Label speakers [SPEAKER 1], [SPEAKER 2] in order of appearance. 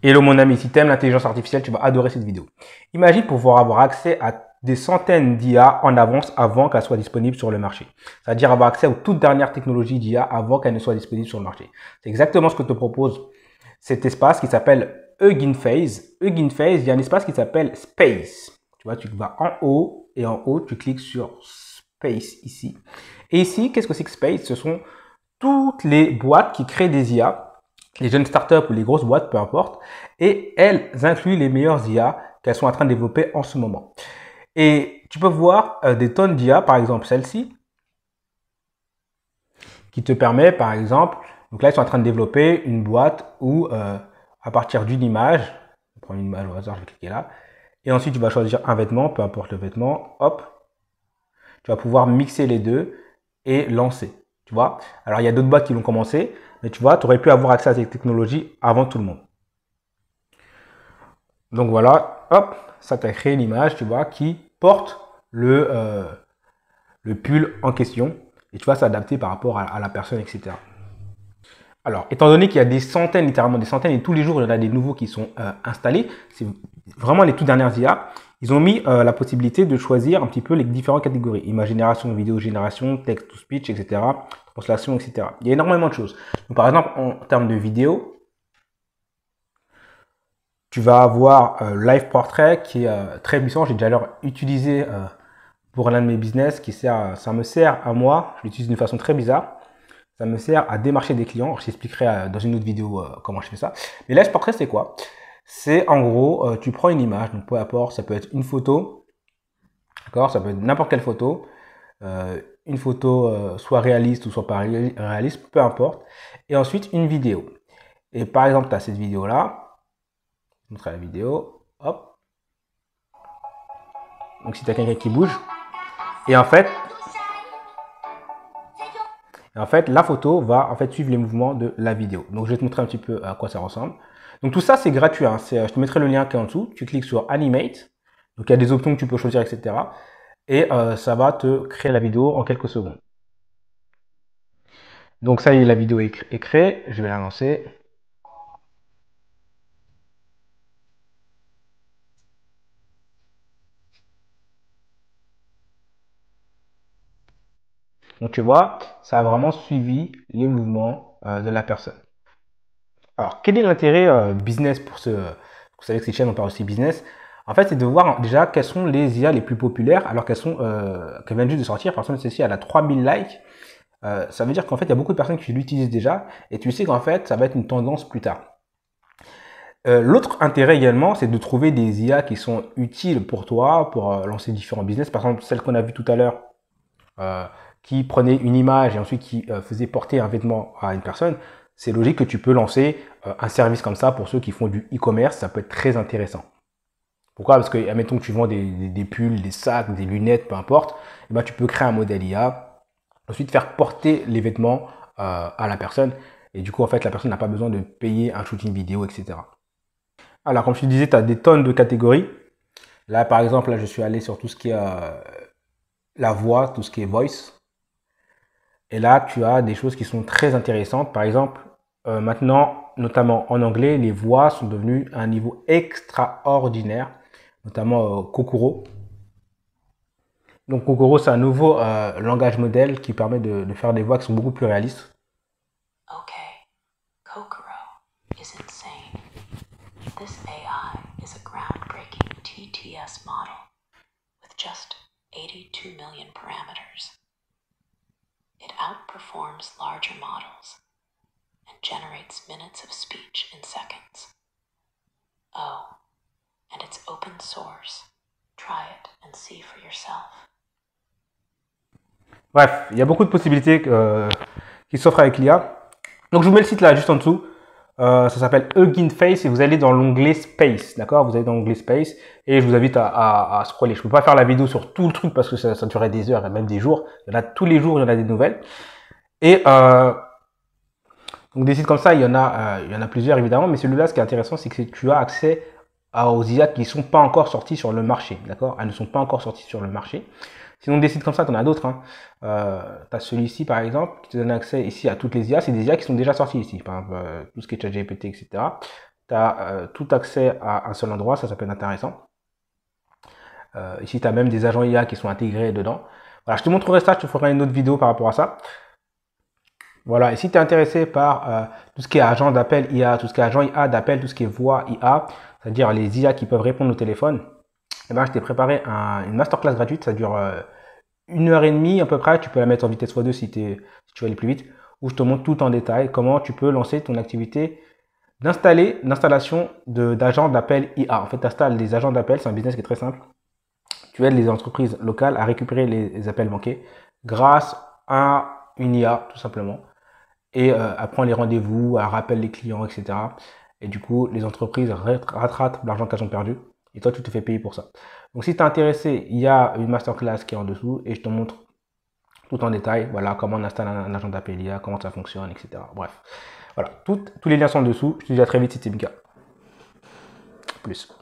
[SPEAKER 1] Hello mon ami, si tu aimes l'intelligence artificielle, tu vas adorer cette vidéo. Imagine pouvoir avoir accès à des centaines d'IA en avance avant qu'elles soient disponibles sur le marché. C'est-à-dire avoir accès aux toutes dernières technologies d'IA avant qu'elles ne soient disponibles sur le marché. C'est exactement ce que te propose cet espace qui s'appelle Hugging Face. Hugging Face, il y a un espace qui s'appelle Space. Tu vois, tu vas en haut et en haut, tu cliques sur Space ici. Et ici, qu'est-ce que c'est que Space? Ce sont toutes les boîtes qui créent des IA, les jeunes startups ou les grosses boîtes, peu importe, et elles incluent les meilleures IA qu'elles sont en train de développer en ce moment. Et tu peux voir des tonnes d'IA, par exemple celle-ci, qui te permet, par exemple, donc là ils sont en train de développer une boîte où à partir d'une image, je vais prendre une image au hasard, je vais cliquer là, et ensuite tu vas choisir un vêtement, peu importe le vêtement, hop, tu vas pouvoir mixer les deux et lancer. Tu vois, alors il y a d'autres boîtes qui l'ont commencé, mais tu vois, tu aurais pu avoir accès à cette technologie avant tout le monde. Donc voilà, hop, ça t'a créé l'image, tu vois, qui porte le pull en question. Et tu vois, c'est adapté par rapport à la personne, etc. Alors, étant donné qu'il y a des centaines, littéralement des centaines, et tous les jours, il y en a des nouveaux qui sont installés, c'est vraiment les toutes dernières IA, ils ont mis la possibilité de choisir un petit peu les différentes catégories. Image génération, vidéo génération, text to speech, etc. Translation, etc. Il y a énormément de choses. Donc, par exemple, en termes de vidéo, tu vas avoir Live Portrait qui est très puissant. J'ai déjà alors utilisé pour l'un de mes business ça me sert à moi. Je l'utilise d'une façon très bizarre. Ça me sert à démarcher des clients. Je t'expliquerai dans une autre vidéo comment je fais ça. Mais Live Portrait, c'est quoi? C'est en gros, tu prends une image, donc peu importe, ça peut être une photo, d'accord? Ça peut être n'importe quelle photo. Une photo soit réaliste ou soit pas réaliste, peu importe. Et ensuite, une vidéo. Et par exemple, tu as cette vidéo-là. Je vais montrer la vidéo. Hop. Donc, si tu as quelqu'un qui bouge. Et en fait, la photo va en fait suivre les mouvements de la vidéo. Donc, je vais te montrer un petit peu à quoi ça ressemble. Donc, tout ça, c'est gratuit. Hein. Je te mettrai le lien qui est en dessous. Tu cliques sur Animate. Donc, il y a des options que tu peux choisir, etc. Et ça va te créer la vidéo en quelques secondes. Donc, ça y est, la vidéo est créée. Je vais la lancer. Donc, tu vois, ça a vraiment suivi les mouvements de la personne. Alors, quel est l'intérêt business pour ce... Vous savez que ces chaînes, on parle aussi business. En fait, c'est de voir déjà quelles sont les IA les plus populaires alors qu'elles viennent juste de sortir. Par exemple, celle-ci, elle a 3000 likes. Ça veut dire qu'en fait, il y a beaucoup de personnes qui l'utilisent déjà. Et tu sais qu'en fait, ça va être une tendance plus tard. L'autre intérêt également, c'est de trouver des IA qui sont utiles pour toi, pour lancer différents business. Par exemple, celle qu'on a vue tout à l'heure, qui prenait une image et ensuite qui faisait porter un vêtement à une personne. C'est logique que tu peux lancer un service comme ça pour ceux qui font du e-commerce. Ça peut être très intéressant. Pourquoi? Parce que, admettons que tu vends des pulls, des sacs, des lunettes, peu importe. Et ben, tu peux créer un modèle IA. Ensuite, faire porter les vêtements à la personne. Et du coup, en fait, la personne n'a pas besoin de payer un shooting vidéo, etc. Alors, comme je te disais, tu as des tonnes de catégories. Là, par exemple, là, je suis allé sur tout ce qui est la voix, tout ce qui est voice. Et là, tu as des choses qui sont très intéressantes. Par exemple, maintenant, notamment en anglais, les voix sont devenues à un niveau extraordinaire, notamment Kokoro. Donc Kokoro, c'est un nouveau langage modèle qui permet de faire des voix qui sont beaucoup plus réalistes.
[SPEAKER 2] Okay, Kokoro is insane. This AI is a groundbreaking TTS model with just 82 million parameters. It outperforms larger models and generates minutes of speech in seconds. Oh, and it's open source. Try it and see for yourself.
[SPEAKER 1] Bref, il y a beaucoup de possibilités qui s'offrent avec l'IA. Donc je vous mets le site là, juste en dessous. Ça s'appelle Hugging Face et vous allez dans l'onglet Space, d'accord? Vous allez dans l'onglet Space et je vous invite à scroller. Je ne peux pas faire la vidéo sur tout le truc parce que ça durerait des heures et même des jours. Il y en a tous les jours, il y en a des nouvelles. Et donc des sites comme ça, il y en a plusieurs évidemment, mais celui-là, ce qui est intéressant, c'est que tu as accès aux IA qui ne sont pas encore sortis sur le marché, d'accord? Elles ne sont pas encore sorties sur le marché. Sinon, des sites comme ça, tu en as d'autres. Hein. Tu as celui-ci, par exemple, qui te donne accès ici à toutes les IA. C'est des IA qui sont déjà sorties ici. Par exemple, tout ce qui est ChatGPT, etc. tu as tout accès à un seul endroit, ça peut être intéressant. Ici, tu as même des agents IA qui sont intégrés dedans. Voilà, je te montrerai ça, je te ferai une autre vidéo par rapport à ça. Voilà, et si tu es intéressé par tout ce qui est agent d'appel IA, tout ce qui est agent IA d'appel, tout ce qui est voix IA, c'est-à-dire les IA qui peuvent répondre au téléphone, eh ben, je t'ai préparé une masterclass gratuite, ça dure 1h30 à peu près, tu peux la mettre en vitesse x2 si tu veux aller plus vite, où je te montre tout en détail comment tu peux lancer ton activité d'installation d'agents d'appel IA. En fait, tu installes des agents d'appel, c'est un business qui est très simple. Tu aides les entreprises locales à récupérer les appels manqués grâce à une IA, tout simplement. Et à prendre les rendez-vous, à rappeler les clients, etc. Et du coup, les entreprises rattrapent l'argent qu'elles ont perdu. Et toi, tu te fais payer pour ça. Donc, si tu es intéressé, il y a une masterclass qui est en dessous et je te montre tout en détail. Voilà, comment on installe un agent d'appel IA, comment ça fonctionne, etc. Bref, voilà, tous les liens sont en dessous. Je te dis à très vite, c'était Mika. Plus.